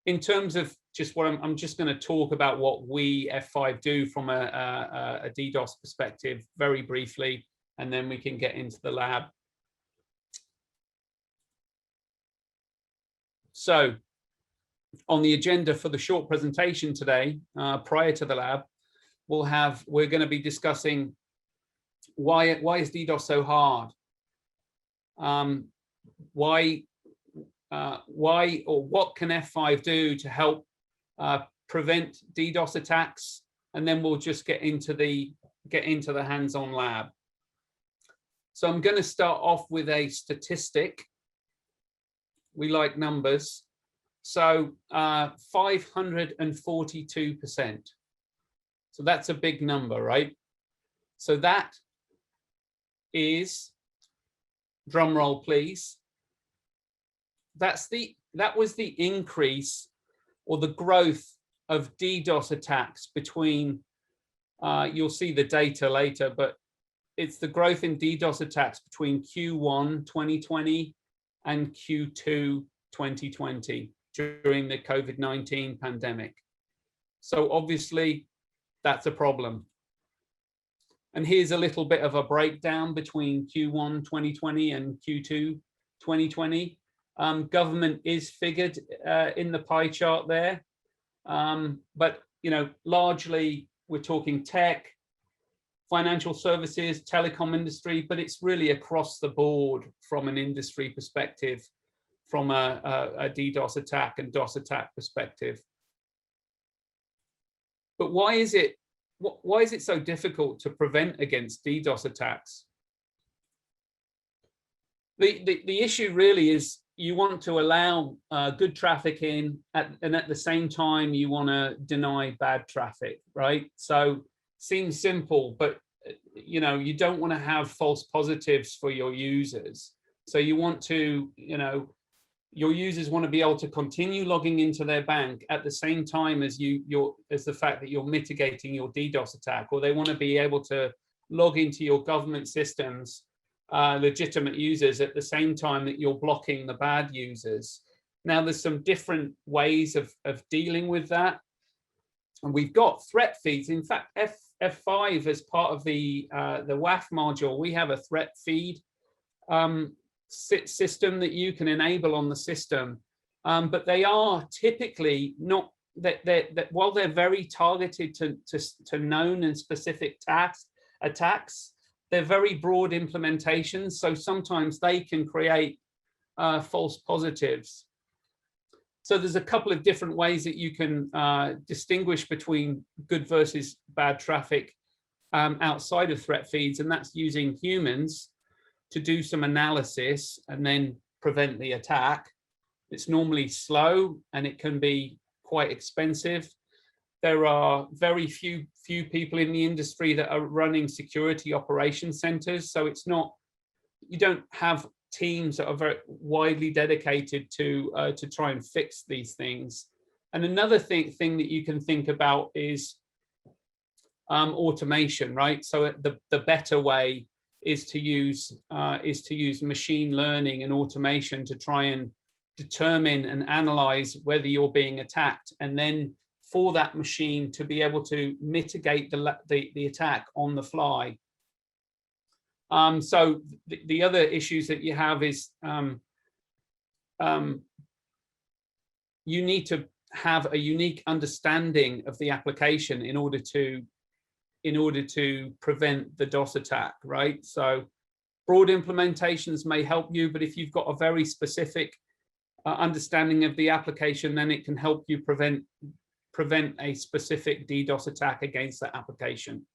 in terms of just what I'm just going to talk about what we F5 do from a DDoS perspective very briefly, and then we can get into the lab. So on the agenda for the short presentation today, prior to the lab, we're going to be discussing why is DDoS so hard? Why or what can F5 do to help prevent DDoS attacks? And then we'll just get into the hands-on lab. So I'm going to start off with a statistic. We like numbers. So 542%. So that's a big number, right? So that is, drum roll please, that was the increase or the growth of DDoS attacks between, you'll see the data later, but it's the growth in DDoS attacks between Q1 2020 and Q2 2020 during the COVID-19 pandemic. So obviously that's a problem. And here's a little bit of a breakdown between Q1 2020 and Q2 2020. Government is figured in the pie chart there, but largely we're talking tech, financial services, telecom industry, but it's really across the board from an industry perspective, from a DDoS attack and DOS attack perspective. But why is it so difficult to prevent against DDoS attacks? The issue really is you want to allow good traffic in, and at the same time you want to deny bad traffic, right? So seems simple, but you don't want to have false positives for your users. So you want to, your users want to be able to continue logging into their bank at the same time as as the fact that you're mitigating your DDoS attack, or they want to be able to log into your government systems, legitimate users, at the same time that you're blocking the bad users. Now there's some different ways of dealing with that, and we've got threat feeds. In fact, F5 as part of the WAF module, we have a threat feed system that you can enable on the system, but they are typically not that while they're very targeted to known and specific attacks, they're very broad implementations, so sometimes they can create false positives. So there's a couple of different ways that you can distinguish between good versus bad traffic outside of threat feeds, and that's using humans to do some analysis and then prevent the attack. It's normally slow and it can be quite expensive. There are very few people in the industry that are running security operations centers, so it's not, you don't have teams that are very widely dedicated to try and fix these things. And another thing that you can think about is automation, right? So the better way is to use machine learning and automation to try and determine and analyze whether you're being attacked, and then for that machine to be able to mitigate the attack on the fly. So the other issues that you have is you need to have a unique understanding of the application in order to prevent the DOS attack, right? So broad implementations may help you, but if you've got a very specific understanding of the application, then it can help you prevent a specific DDoS attack against that application.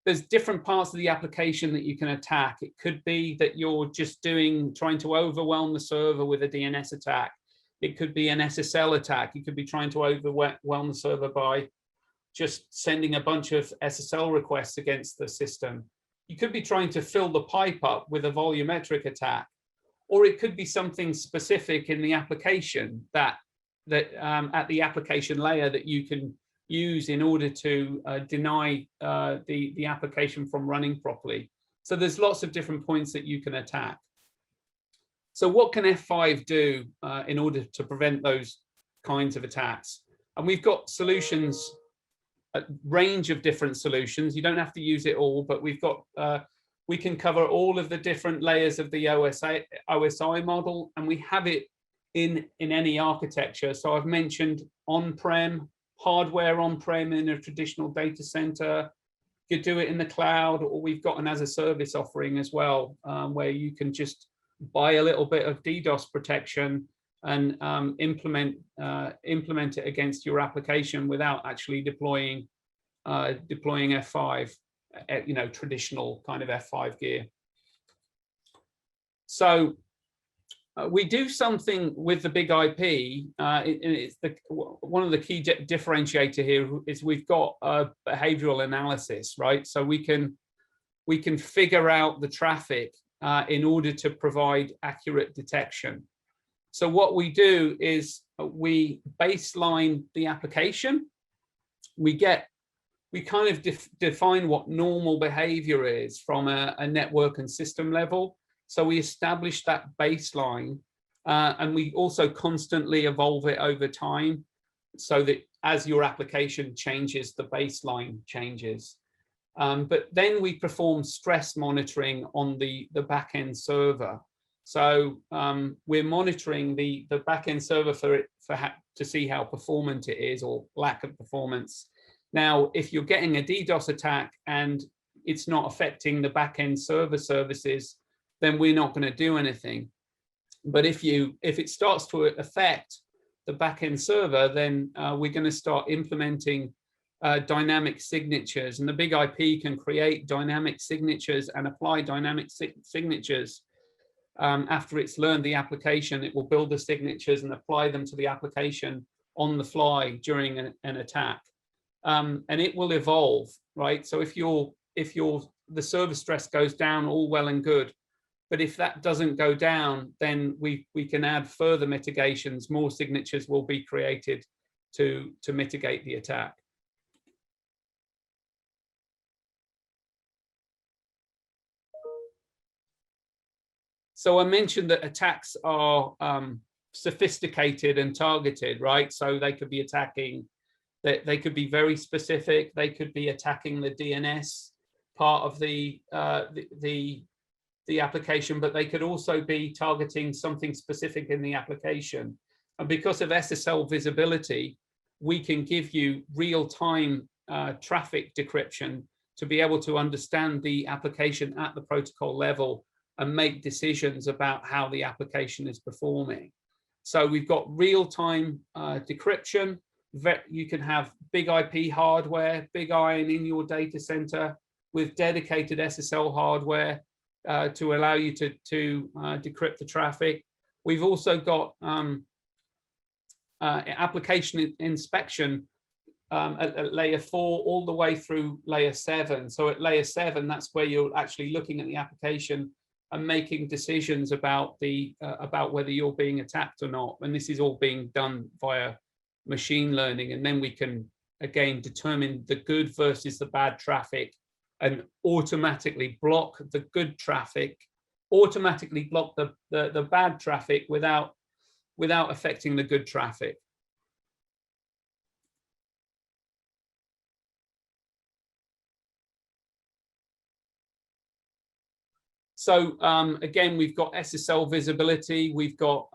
There's different parts of the application that you can attack. It could be that you're just trying to overwhelm the server with a DNS attack. It could be an SSL attack. You could be trying to overwhelm the server by just sending a bunch of SSL requests against the system. You could be trying to fill the pipe up with a volumetric attack, or it could be something specific in the application that at the application layer that you can use in order to deny the application from running properly. So there's lots of different points that you can attack. So what can F5 do in order to prevent those kinds of attacks. And we've got solutions, a range of different solutions. You don't have to use it all, but we've got, we can cover all of the different layers of the OSI model, and we have it in any architecture. So I've mentioned on-prem, hardware on-prem in a traditional data center. You could do it in the cloud, or we've got an as-a-service offering as well, where you can just buy a little bit of DDoS protection and implement it against your application without actually deploying F5, you know, traditional kind of F5 gear. So we do something with the BIG-IP. It's one of the key differentiator here is we've got behavioral analysis, right? So we can figure out the traffic in order to provide accurate detection. So what we do is we baseline the application. We kind of define what normal behavior is from a network and system level. So we establish that baseline, and we also constantly evolve it over time, so that as your application changes, the baseline changes. But then we perform stress monitoring on the backend server. So we're monitoring the backend server to see how performant it is, or lack of performance. Now, if you're getting a DDoS attack and it's not affecting the backend server services, then we're not going to do anything. But if it starts to affect the backend server, then we're going to start implementing dynamic signatures, and the BIG-IP can create dynamic signatures and apply dynamic signatures. After it's learned the application, it will build the signatures and apply them to the application on the fly during an attack. And it will evolve, right? So if the server stress goes down, all well and good. But if that doesn't go down, then we can add further mitigations. More signatures will be created to mitigate the attack. So I mentioned that attacks are sophisticated and targeted, right? So they could be attacking, they could be very specific. They could be attacking the DNS part of the application, but they could also be targeting something specific in the application. And because of SSL visibility, we can give you real-time traffic decryption to be able to understand the application at the protocol level and make decisions about how the application is performing. So we've got real-time decryption. You can have BIG-IP hardware, big iron in your data center with dedicated SSL hardware to allow you to decrypt the traffic. We've also got application inspection at layer 4 all the way through layer 7. So at layer 7, that's where you're actually looking at the application and making decisions about whether you're being attacked or not. And this is all being done via machine learning. And then we can, again, determine the good versus the bad traffic and automatically block the good traffic, automatically block the bad traffic without affecting the good traffic. So again, we've got SSL visibility, we've got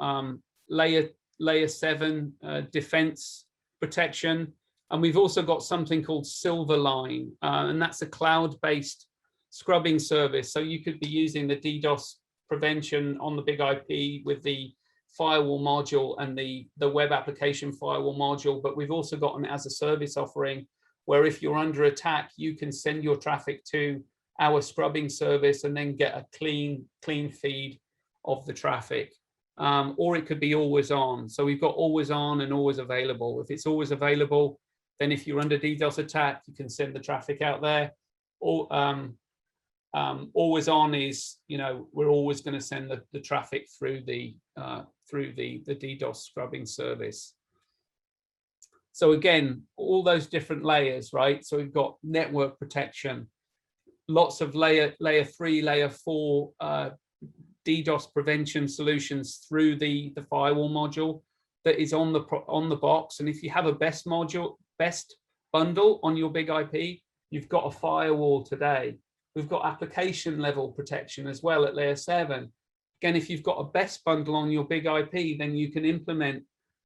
layer 7 defense protection, and we've also got something called Silverline, and that's a cloud-based scrubbing service. So you could be using the DDoS prevention on the BIG-IP with the firewall module and the web application firewall module, but we've also got an as-a-service offering where if you're under attack, you can send your traffic to our scrubbing service and then get a clean feed of the traffic. Or it could be always on. So we've got always on and always available. If it's always available, then if you're under DDoS attack, you can send the traffic out there. Or always on is, you know, we're always going to send the traffic through the DDoS scrubbing service. So again, all those different layers, right? So we've got network protection, lots of layer 3, layer 4 DDoS prevention solutions through the firewall module. that is on the box. And if you have a best bundle on your BIG-IP, you've got a firewall today. We've got application level protection as well at layer 7. Again, if you've got a best bundle on your BIG-IP, then you can implement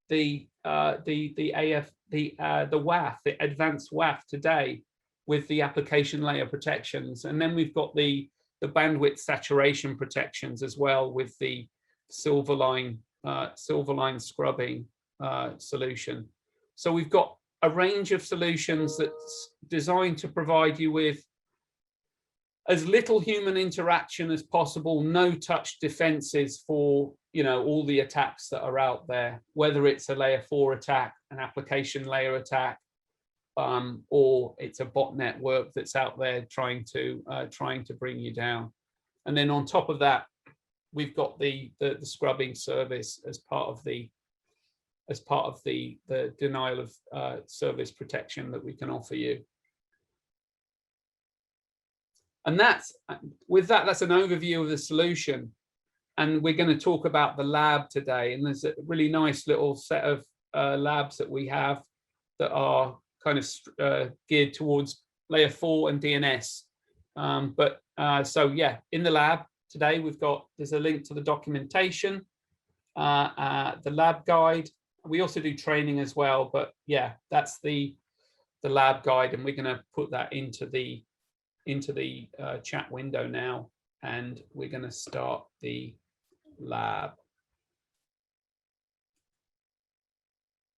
the WAF, the advanced WAF today with the application layer protections. And then we've got the bandwidth saturation protections as well with the Silverline scrubbing solution. So we've got a range of solutions that's designed to provide you with as little human interaction as possible, no touch defenses for, you know, all the attacks that are out there, whether it's a layer 4 attack, an application layer attack, or it's a bot network that's out there trying to bring you down. And then on top of that, we've got the scrubbing service as part of the denial of service protection that we can offer you. And that's an overview of the solution. And we're going to talk about the lab today. And there's a really nice little set of labs that we have that are kind of geared towards layer 4 and DNS. So yeah, in the lab today, there's a link to the documentation, the lab guide. We also do training as well, but yeah, that's the lab guide, and we're going to put that into the chat window now, and we're going to start the lab.